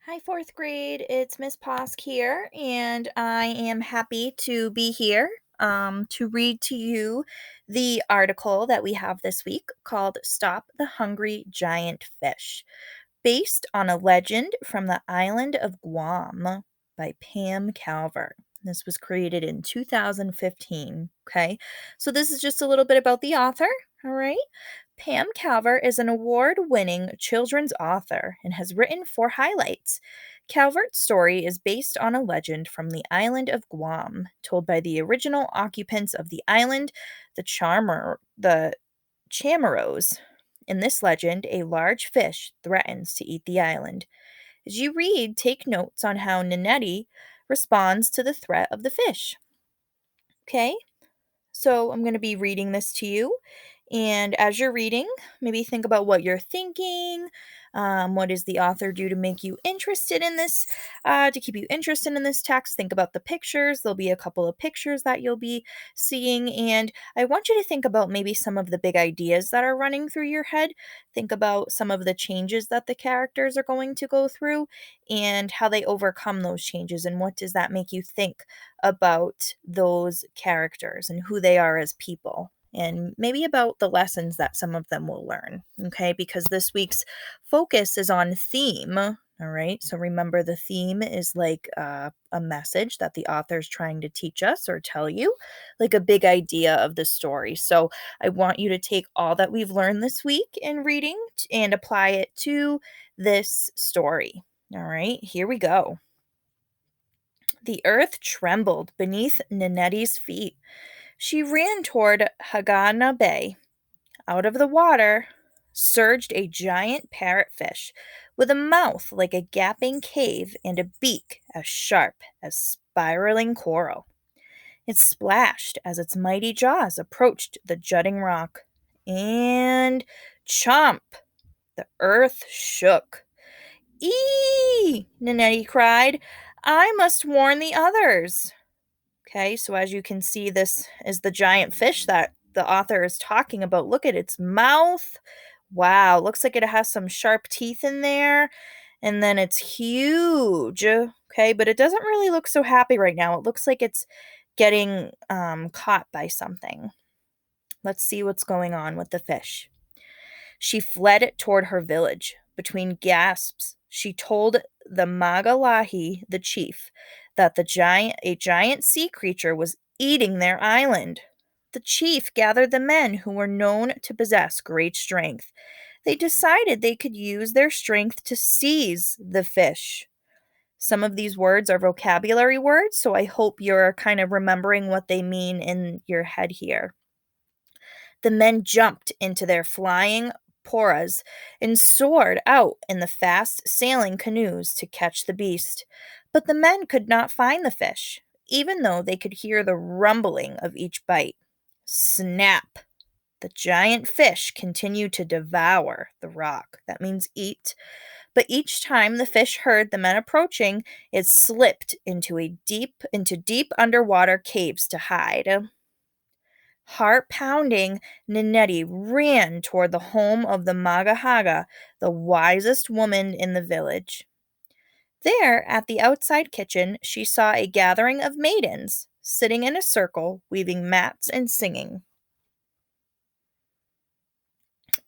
Hi, fourth grade. It's Miss Posk here, and I am happy to be here to read to you the article that we have this week called Stop the Hungry Giant Fish, based on a legend from the island of Guam by Pam Calver. This was created in 2015. Okay, so this is just a little bit about the author. All right. Pam Calver is an award winning children's author and has written four highlights. Calvert's story is based on a legend from the island of Guam, told by the original occupants of the island, the Chamorros. In this legend, a large fish threatens to eat the island. As you read, take notes on how Nanette responds to the threat of the fish. Okay, so I'm going to be reading this to you. And as you're reading, maybe think about what you're thinking. What does the author do to make you interested in this, to keep you interested in this text? Think about the pictures. There'll be a couple of pictures that you'll be seeing. And I want you to think about maybe some of the big ideas that are running through your head. Think about some of the changes that the characters are going to go through and how they overcome those changes. And what does that make you think about those characters and who they are as people, and maybe about the lessons that some of them will learn. Okay, because this week's focus is on theme. All right, so remember the theme is like a message that the author is trying to teach us or tell you, like a big idea of the story. So I want you to take all that we've learned this week in reading and apply it to this story. All right, here we go. The earth trembled beneath Nanette's feet. She ran toward Hagana Bay. Out of the water surged a giant parrotfish with a mouth like a gaping cave and a beak as sharp as spiraling coral. It splashed as its mighty jaws approached the jutting rock. And chomp! The earth shook. Eee! Nanette cried. I must warn the others. Okay, so as you can see, this is the giant fish that the author is talking about. Look at its mouth. Wow, looks like it has some sharp teeth in there. And then it's huge. Okay, but it doesn't really look so happy right now. It looks like it's getting caught by something. Let's see what's going on with the fish. She fled toward her village. Between gasps, she told the Magalahi, the chief, that a giant sea creature was eating their island. The chief gathered the men who were known to possess great strength. They decided they could use their strength to seize the fish. Some of these words are vocabulary words, so I hope you're kind of remembering what they mean in your head here. The men jumped into their flying poras and soared out in the fast sailing canoes to catch the beast. But the men could not find the fish, even though they could hear the rumbling of each bite. Snap! The giant fish continued to devour the rock. That means eat. But each time the fish heard the men approaching, it slipped into deep underwater caves to hide. Heart pounding, Nanette ran toward the home of the Magahaga, the wisest woman in the village. There, at the outside kitchen, she saw a gathering of maidens, sitting in a circle, weaving mats and singing.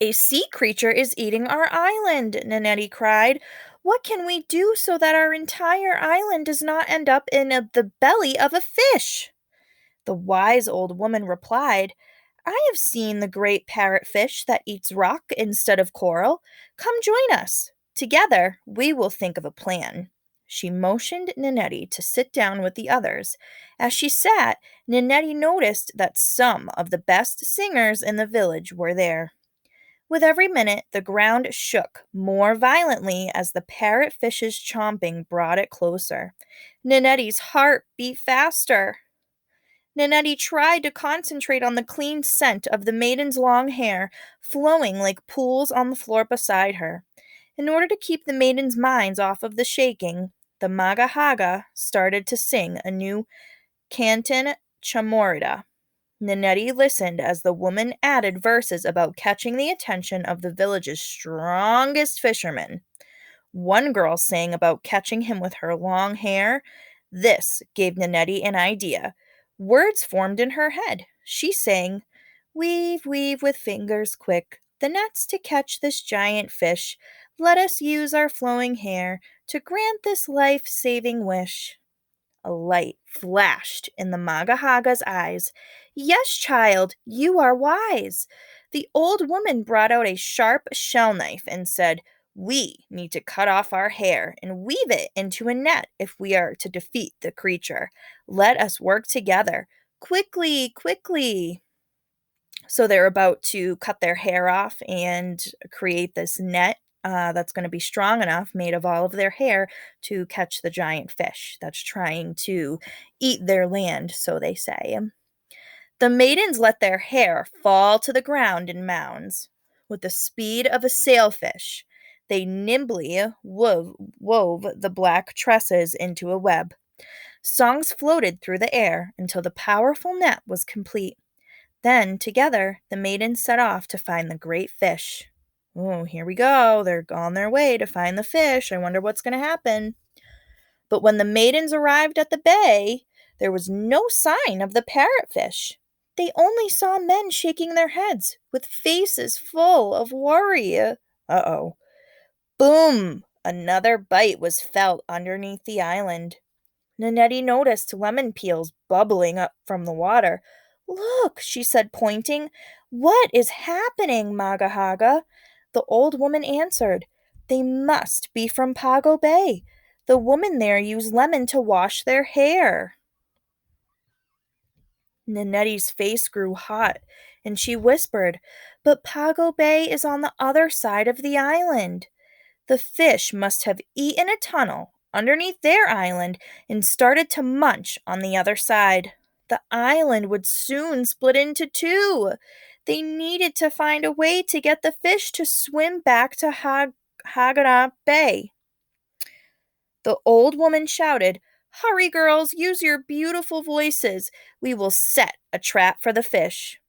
A sea creature is eating our island, Nanette cried. What can we do so that our entire island does not end up in the belly of a fish? The wise old woman replied, I have seen the great parrotfish that eats rock instead of coral. Come join us. Together, we will think of a plan. She motioned Nanette to sit down with the others. As she sat, Nanette noticed that some of the best singers in the village were there. With every minute, the ground shook more violently as the parrotfish's chomping brought it closer. Nanette's heart beat faster. Nanette tried to concentrate on the clean scent of the maiden's long hair, flowing like pools on the floor beside her. In order to keep the maiden's minds off of the shaking, the Magahaga started to sing a new canton chamorida. Nanette listened as the woman added verses about catching the attention of the village's strongest fishermen. One girl sang about catching him with her long hair. This gave Nannetti an idea. Words formed in her head. She sang, "Weave, weave with fingers quick the nets to catch this giant fish. Let us use our flowing hair to grant this life saving wish." A light flashed in the Magahaga's eyes. "Yes, child, you are wise." The old woman brought out a sharp shell knife and said, "We need to cut off our hair and weave it into a net if we are to defeat the creature. Let us work together. Quickly, quickly." So they're about to cut their hair off and create this net that's going to be strong enough, made of all of their hair, to catch the giant fish that's trying to eat their land, so they say. The maidens let their hair fall to the ground in mounds. With the speed of a sailfish, they nimbly wove the black tresses into a web. Songs floated through the air until the powerful net was complete. Then, together, the maidens set off to find the great fish. Oh, here we go. They're on their way to find the fish. I wonder what's going to happen. But when the maidens arrived at the bay, there was no sign of the parrotfish. They only saw men shaking their heads with faces full of worry. Uh-oh. Boom! Another bite was felt underneath the island. Nannetti noticed lemon peels bubbling up from the water. "Look," she said, pointing. "What is happening, Magahaga?" The old woman answered, "They must be from Pago Bay. The women there use lemon to wash their hair." Nannetti's face grew hot, and she whispered, "But Pago Bay is on the other side of the island. The fish must have eaten a tunnel underneath their island and started to munch on the other side. The island would soon split into two. They needed to find a way to get the fish to swim back to Hagana Bay." The old woman shouted, "Hurry, girls, use your beautiful voices. We will set a trap for the fish."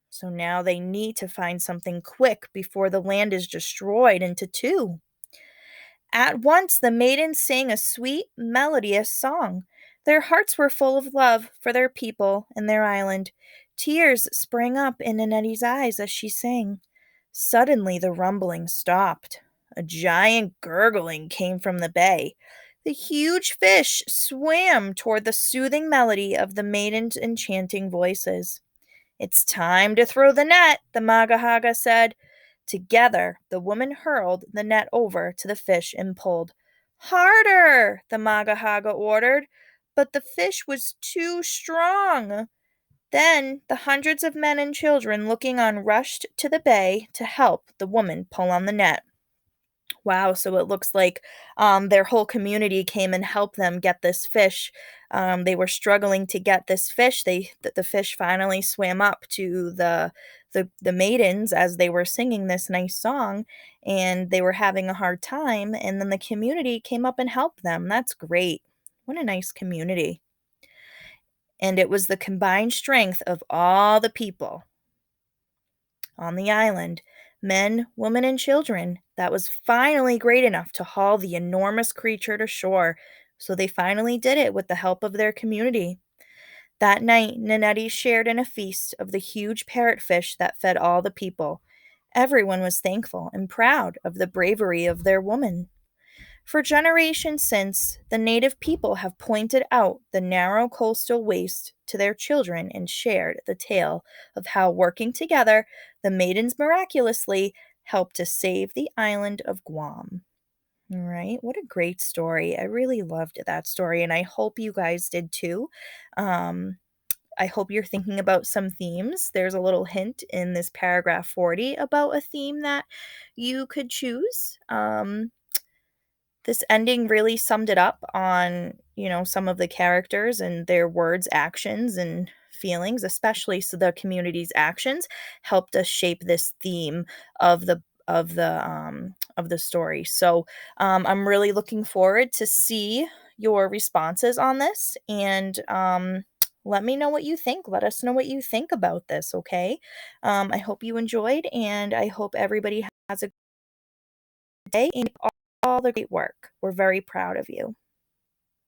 So now they need to find something quick before the land is destroyed into two. At once the maidens sang a sweet, melodious song. Their hearts were full of love for their people and their island. Tears sprang up in Nanetti's eyes as she sang. Suddenly the rumbling stopped. A giant gurgling came from the bay. The huge fish swam toward the soothing melody of the maidens' enchanting voices. "It's time to throw the net," the Magahaga said. Together, the woman hurled the net over to the fish and pulled. "Harder!" the Magahaga ordered, but the fish was too strong. Then the hundreds of men and children looking on rushed to the bay to help the woman pull on the net. Wow, so it looks like their whole community came and helped them get this fish. They were struggling to get this fish. The fish finally swam up to the maidens as they were singing this nice song, and they were having a hard time. And then the community came up and helped them. That's great. What a nice community! And it was the combined strength of all the people on the island, men, women, and children, that was finally great enough to haul the enormous creature to shore. So they finally did it with the help of their community. That night, Nanetti shared in a feast of the huge parrotfish that fed all the people. Everyone was thankful and proud of the bravery of their woman. For generations since, the native people have pointed out the narrow coastal waste to their children and shared the tale of how, working together, the maidens miraculously helped to save the island of Guam. All right, what a great story. I really loved that story, and I hope you guys did too. Um, I hope you're thinking about some themes. There's a little hint in this paragraph 40 about a theme that you could choose. This ending really summed it up on, some of the characters and their words, actions, and feelings, especially so the community's actions helped us shape this theme of the story. So I'm really looking forward to see your responses on this, and let me know what you think. Let us know what you think about this, okay? I hope you enjoyed, and I hope everybody has a good day. And all the great work. We're very proud of you.